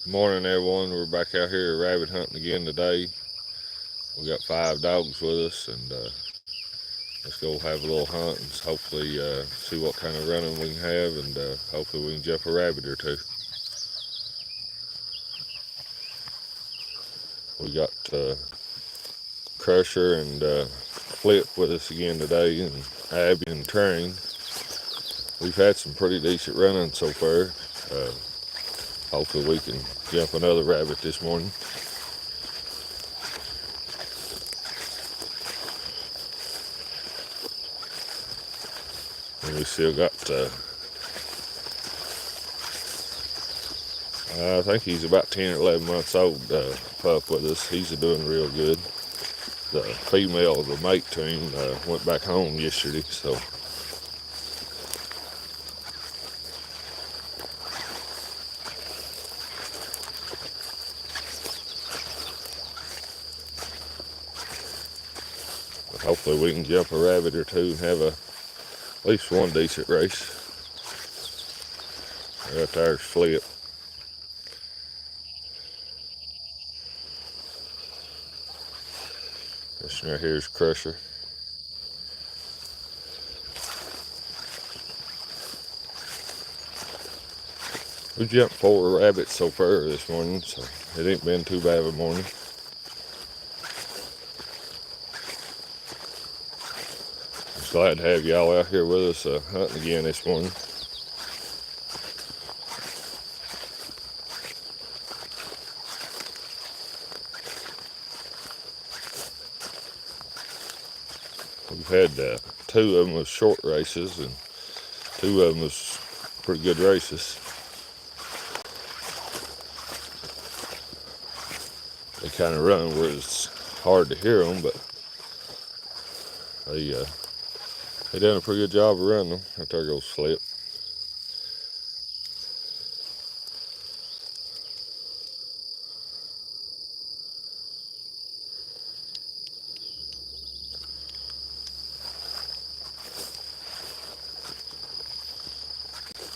Morning, everyone. We're back out here rabbit hunting again today. We got 5 dogs with us, and let's go have a little hunt and hopefully see what kind of running we can have, and hopefully we can jump a rabbit or two. We got Crusher and Flip with us again today, and Abby and Train. We've had some pretty decent running so far. Uh, Hopefully we can jump another rabbit this morning. And we still got I think he's about 10 or 11 months old, pup with us. He's doing real good. The female of the mate team went back home yesterday, so hopefully we can jump a rabbit or two and have at least one decent race. Right there's Flip. This right here's Crusher. We jumped 4 rabbits so far this morning, so it ain't been too bad of a morning. Just glad to have y'all out here with us hunting again this morning. We've had 2 of them was short races, and 2 of them was pretty good races. They kind of run where it's hard to hear them, but they done a pretty good job of running them. Right there goes Flip.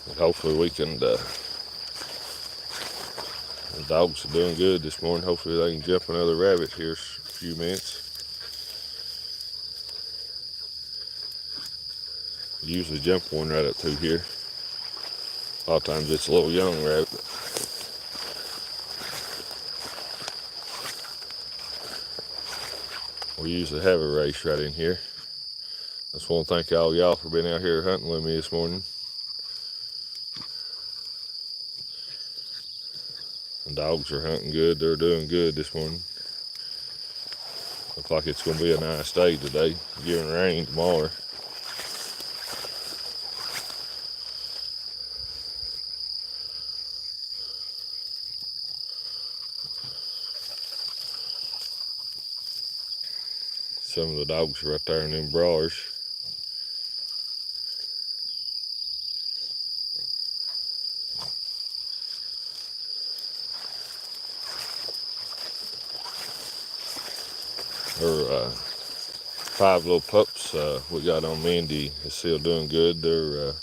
And hopefully we can. The dogs are doing good this morning. Hopefully they can jump another rabbit here in a few minutes. Usually jump one right up through here. A lot of times it's a little young rabbit. We usually have a race right in here. I just want to thank all y'all for being out here hunting with me this morning. The dogs are hunting good. They're doing good this morning. Looks like it's going to be a nice day today. Getting rain tomorrow. Some of the dogs are right there in them burrows. Her 5 little pups we got on Mindy is still doing good. They're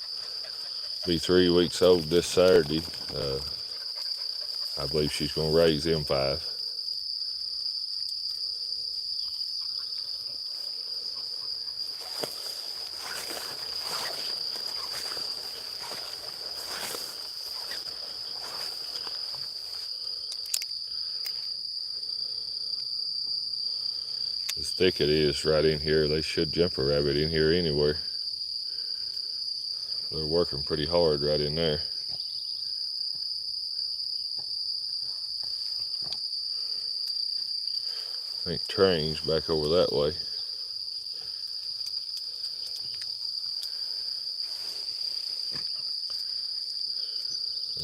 be 3 weeks old this Saturday. I believe she's going to raise them 5. As thick it is right in here, they should jump a rabbit in here anywhere. They're working pretty hard right in there. I think Train's back over that way.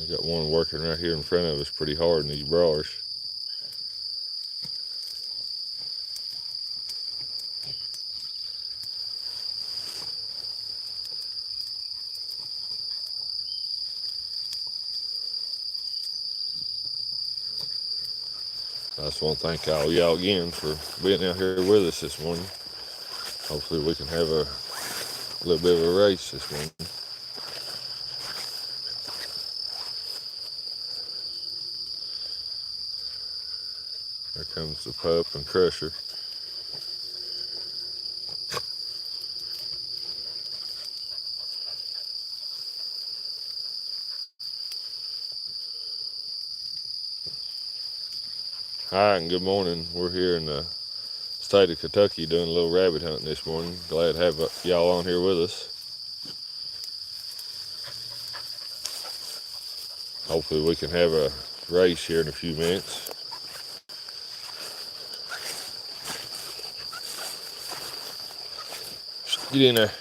I got one working right here in front of us pretty hard in these burrows. I just want to thank all y'all again for being out here with us this morning. Hopefully we can have a little bit of a race this morning. There comes the pup and Crusher. Hi and good morning. We're here in the state of Kentucky doing a little rabbit hunting this morning. Glad to have y'all on here with us. Hopefully we can have a race here in a few minutes. Get in there.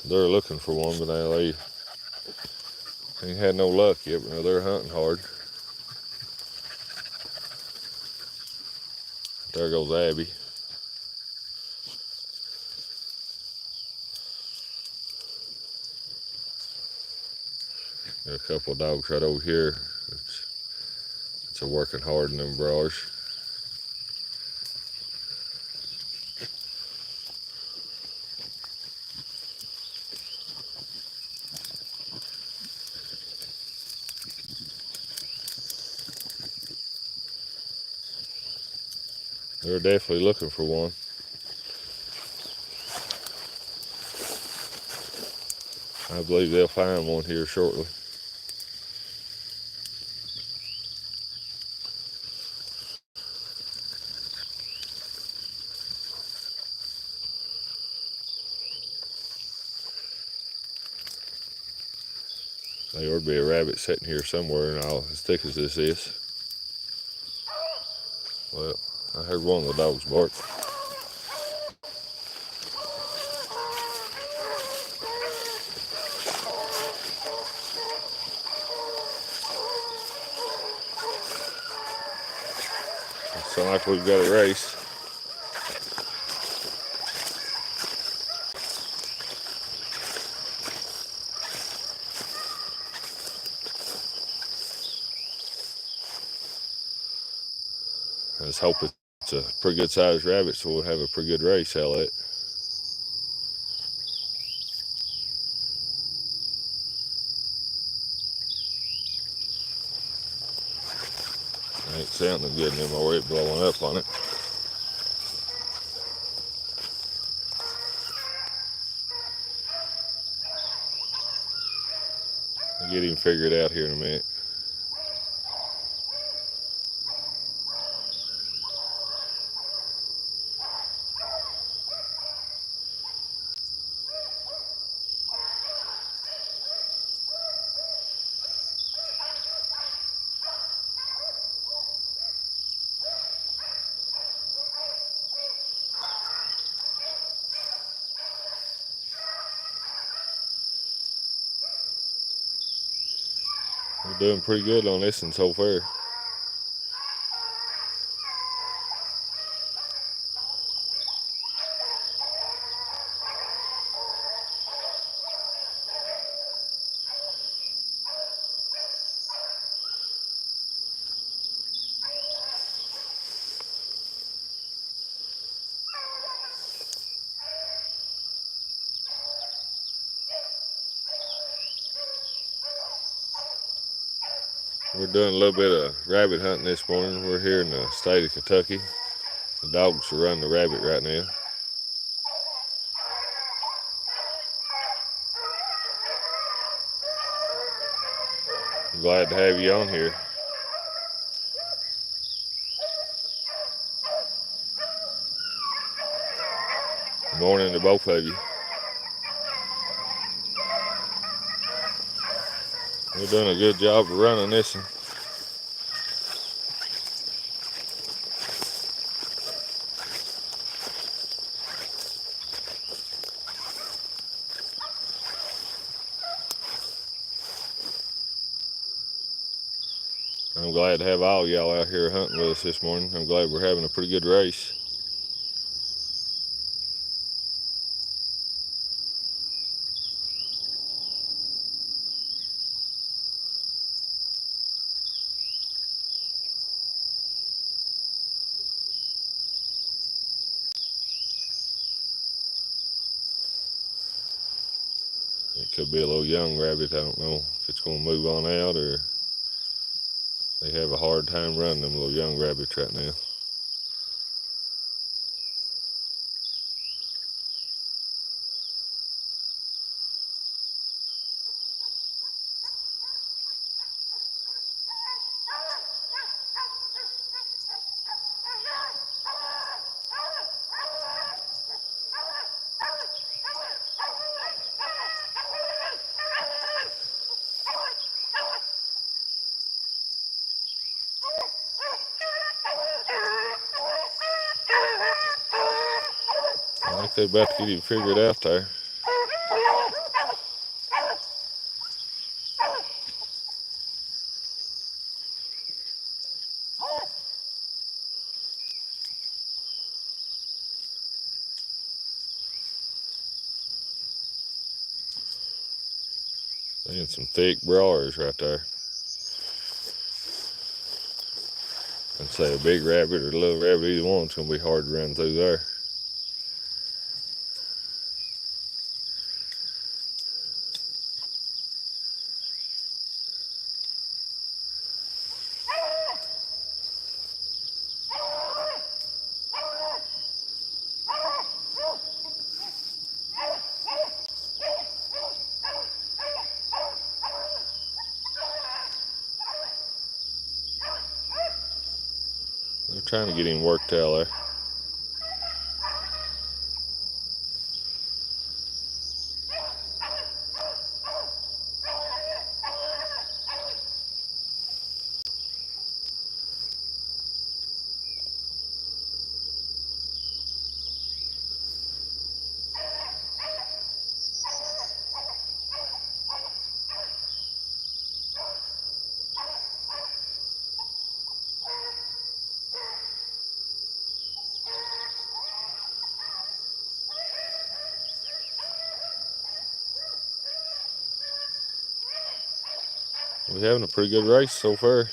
They're looking for one, but they ain't had no luck yet, but they're hunting hard. There goes Abby. Got a couple of dogs right over here. It's a working hard in them burrows. They're definitely looking for one. I believe they'll find one here shortly. There ought to be a rabbit sitting here somewhere, and all as thick as this is. Well, I heard one of the dogs bark. It sounds like we've got a race. Let's hope it's a pretty good sized rabbit, so we'll have a pretty good race out of it. Ain't sounding good anymore. It's blowing up on it. I'll get him figured out here in a minute. We're doing pretty good on this one so far. We're doing a little bit of rabbit hunting this morning. We're here in the state of Kentucky. The dogs are running the rabbit right now. I'm glad to have you on here. Good morning to both of you. We're doing a good job of running this one. I'm glad to have all y'all out here hunting with us this morning. I'm glad we're having a pretty good race. It could be a little young rabbit. I don't know if it's going to move on out or They have a hard time running them little young rabbits right now. I think they're about to get him figured out there. They got some thick burrows right there. I'd say a big rabbit or a little rabbit, either one's going to be hard to run through there. They're trying to get him worked out there. We're having a pretty good race so far.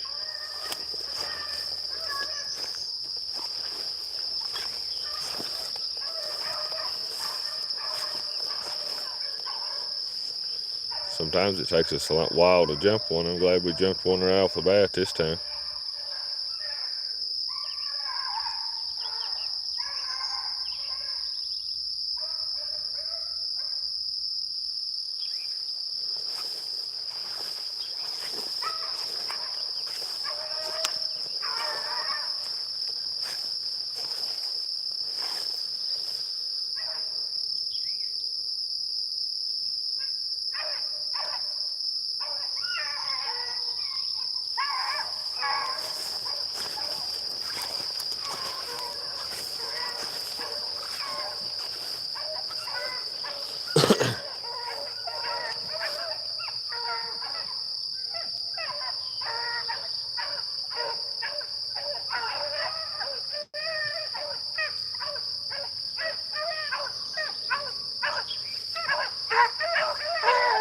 Sometimes it takes us a while to jump one. I'm glad we jumped one right off the bat this time.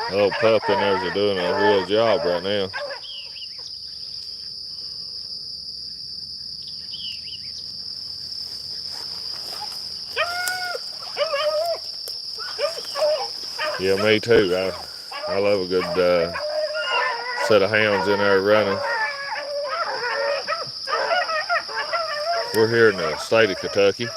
The little pup in there's doing a real job right now. Yeah, me too. I love a good set of hounds in there running. We're here in the state of Kentucky.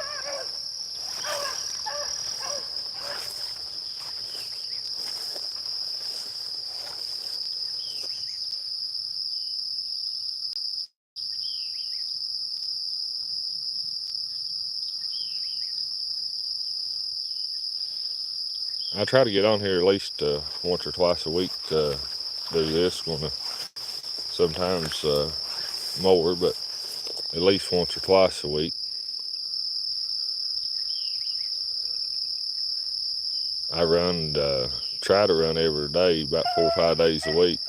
I try to get on here at least once or twice a week to do this. Sometimes more, but at least once or twice a week. I try to run every day, about 4 or 5 days a week.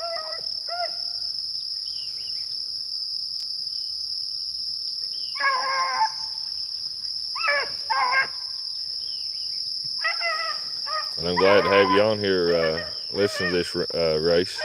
And I'm glad to have you on here listening to this race.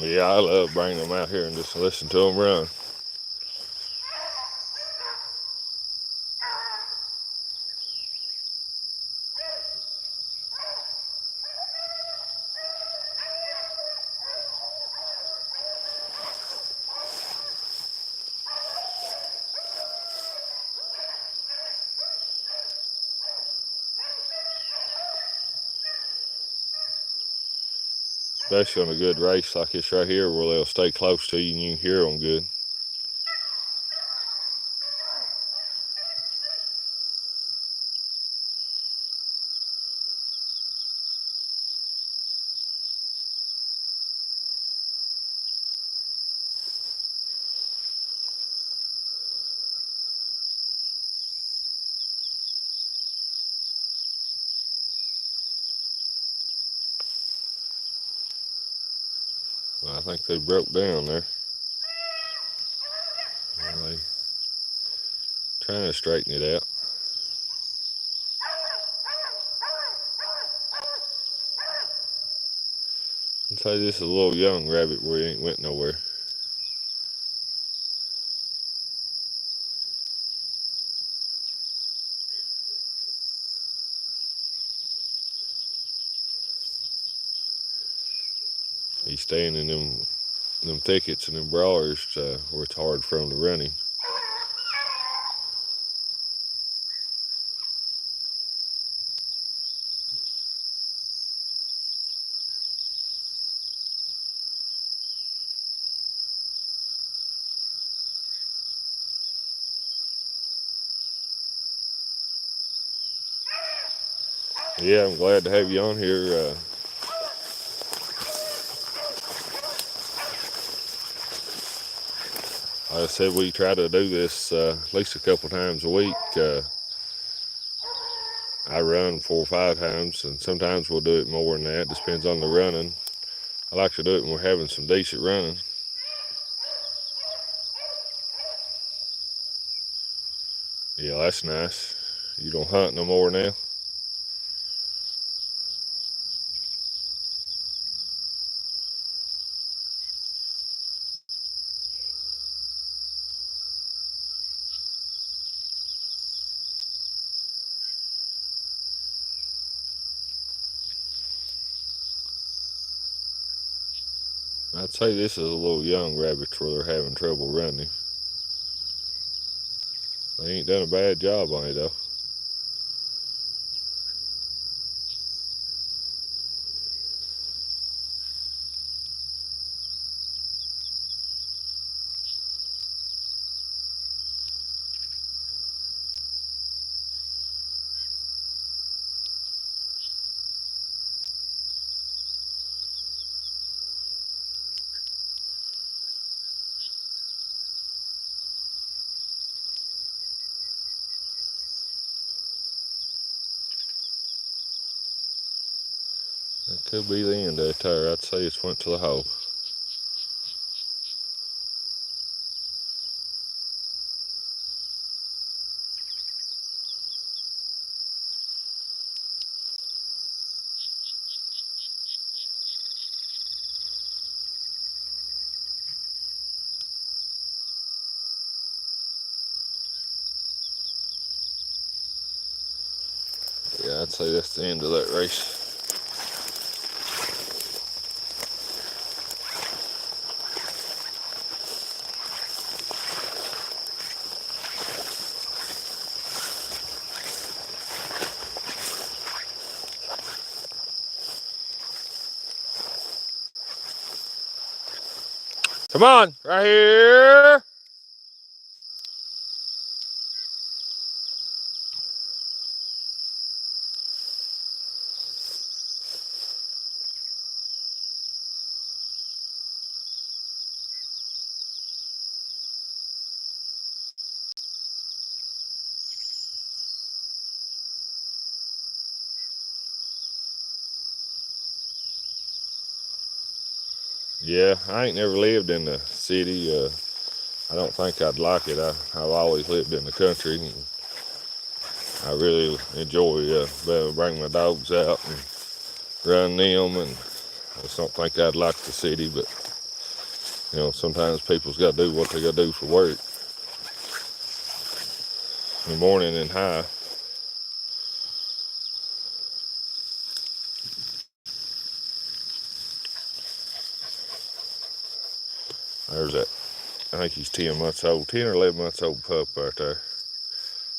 Yeah, I love bringing them out here and just listen to them run. Especially on a good race like this right here where they'll stay close to you and you can hear them good. Well, I think they broke down there. Well, they trying to straighten it out. I'd say this is a little young rabbit where he ain't went nowhere. He's staying in them thickets and them burrows where it's hard for him to run him. Yeah, I'm glad to have you on here. Like I said, we try to do this at least a couple times a week. I run 4 or 5 times, and sometimes we'll do it more than that. Depends on the running. I like to do it when we're having some decent running. Yeah, that's nice. You don't hunt no more now? I'd say this is a little young rabbit where they're having trouble running. They ain't done a bad job on it though. That could be the end of it there. I'd say it's went to the hole. Yeah, I'd say that's the end of that race. Come on, right here. Yeah, I ain't never lived in the city. I don't think I'd like it. I've always lived in the country. And I really enjoy being able to bring my dogs out and run them. And I just don't think I'd like the city, but You know, sometimes people's got to do what they got to do for work. Good morning and hi. There's that, I think he's 10 months old, 10 or 11 months old pup right there.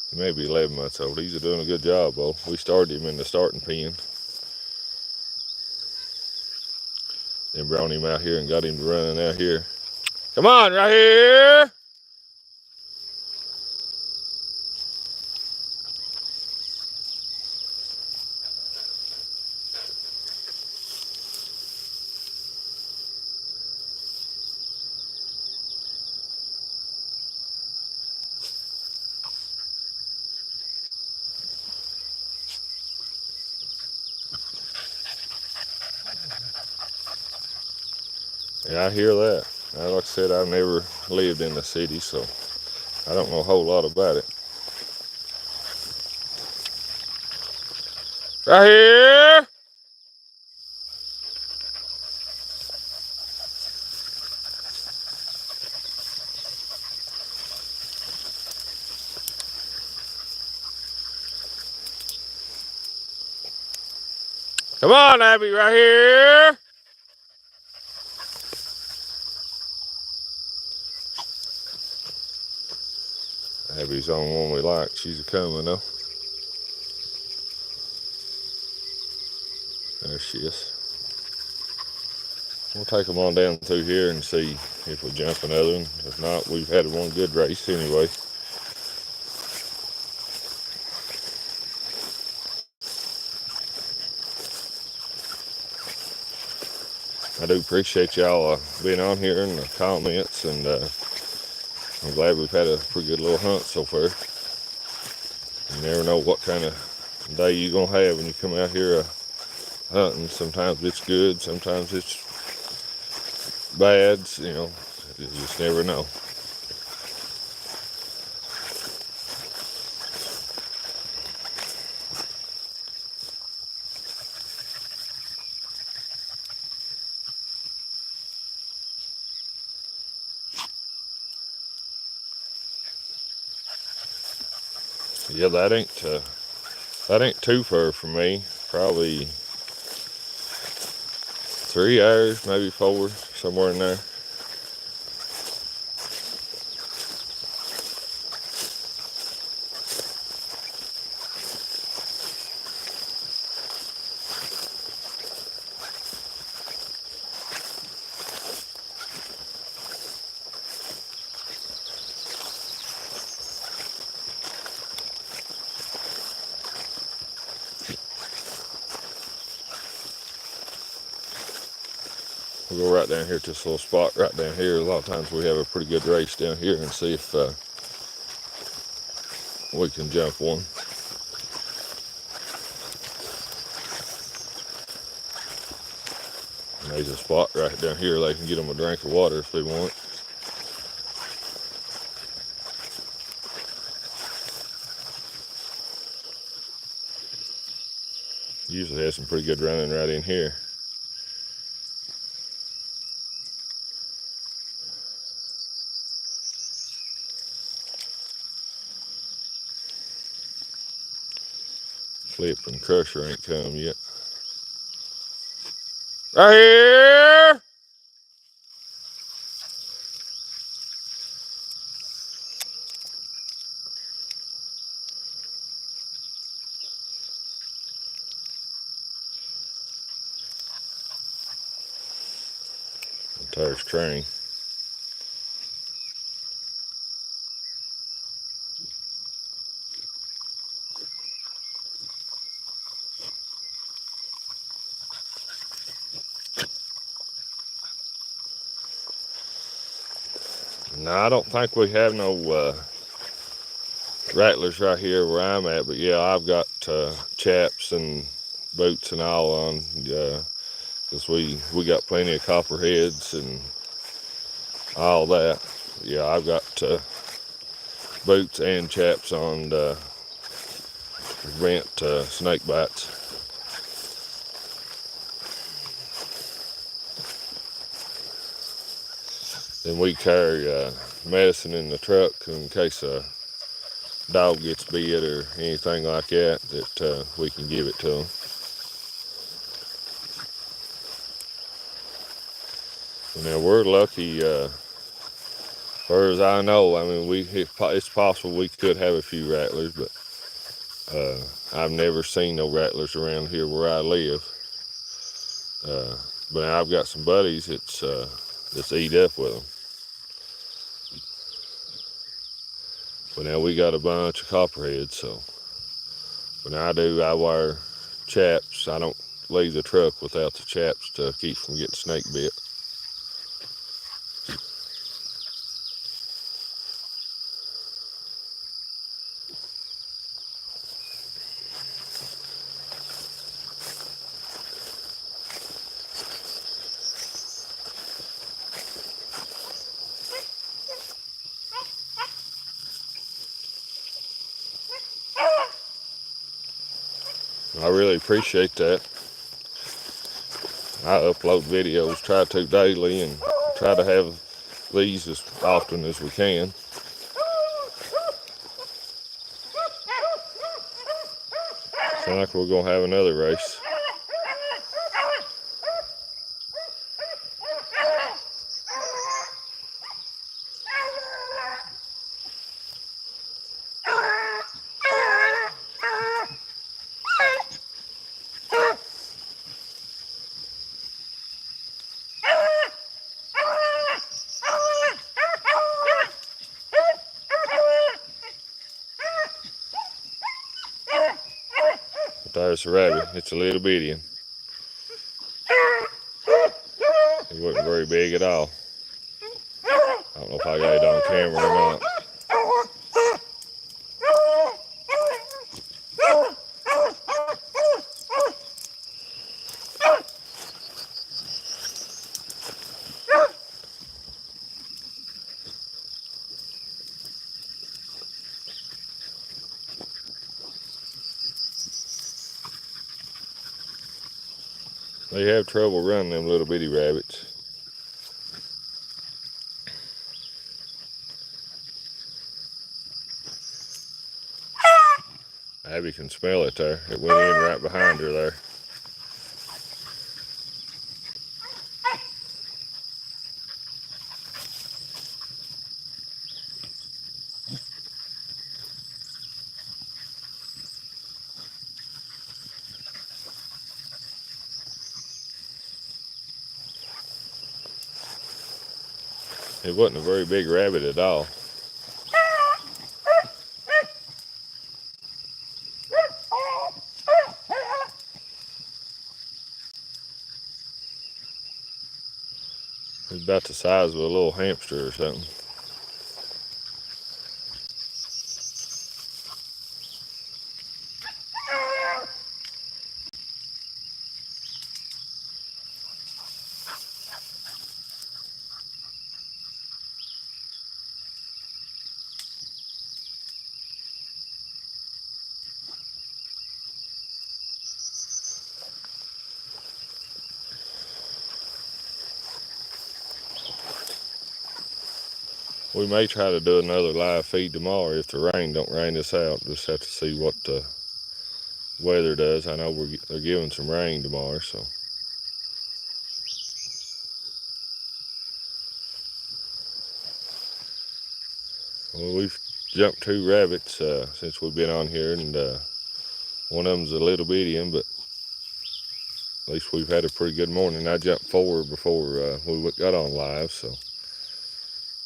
He may be 11 months old. He's doing a good job, though. We started him in the starting pen. Then brought him out here and got him running out here. Come on, right here! Yeah, I hear that. Like I said, I've never lived in the city, so I don't know a whole lot about it. Right here! Come on, Abby, right here! Abby's the only one we like. She's a coming, though. There she is. We'll take them on down through here and see if we jump another one. If not, we've had one good race anyway. I do appreciate y'all being on here and the comments, and I'm glad we've had a pretty good little hunt so far. You never know what kind of day you're going to have when you come out here hunting. Sometimes it's good, sometimes it's bad, you know, you just never know. Yeah, that ain't too far from me. Probably 3 hours, maybe 4, somewhere in there. We'll go right down here to this little spot right down here. A lot of times we have a pretty good race down here and see if we can jump one. And there's a spot right down here they can get them a drink of water if they want. Usually has some pretty good running right in here. Flip and Crusher ain't come yet. Right here! There's Train. No, I don't think we have no rattlers right here where I'm at, but yeah, I've got chaps and boots and all on, because we got plenty of copperheads and all that. Yeah, I've got boots and chaps on to prevent snake bites. Then we carry medicine in the truck in case a dog gets bit or anything like that, that we can give it to them. Now we're lucky, far as I know. I mean, it's possible we could have a few rattlers, but I've never seen no rattlers around here where I live. But I've got some buddies that's eat up with them. But now we got a bunch of copperheads, so when I wear chaps. I don't leave the truck without the chaps to keep from getting snake bit. I really appreciate that. I upload videos, try to daily, and try to have these as often as we can. Sound like we're gonna have another race. There's a rabbit. It's a little bitty one. It wasn't very big at all. I don't know if I got it on camera or not. They have trouble running, them little bitty rabbits. Abby can smell it there. It went in right behind her there. It wasn't a very big rabbit at all. It was about the size of a little hamster or something. We may try to do another live feed tomorrow if the rain don't rain us out. Just have to see what the weather does. I know they're giving some rain tomorrow, so. Well, we've jumped 2 rabbits since we've been on here, and one of them's a little bitty one, but at least we've had a pretty good morning. I jumped 4 before we got on live, so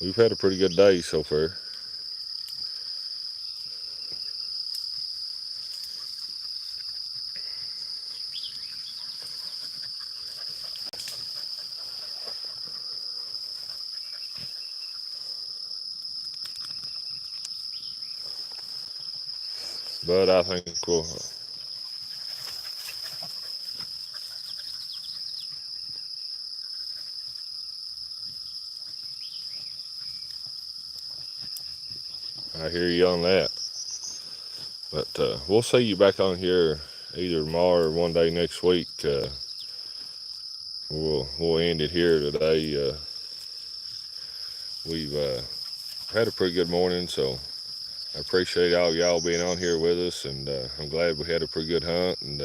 we've had a pretty good day so far. But I think we'll... I hear you on that. But we'll see you back on here either tomorrow or one day next week. We'll end it here today. we've had a pretty good morning, so I appreciate all y'all being on here with us, and I'm glad we had a pretty good hunt, and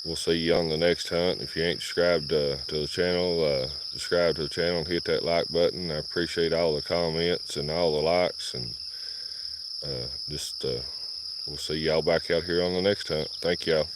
we'll see you on the next hunt. If you ain't subscribed to the channel, subscribe to the channel and hit that like button. I appreciate all the comments and all the likes, and we'll see y'all back out here on the next hunt. Thank y'all.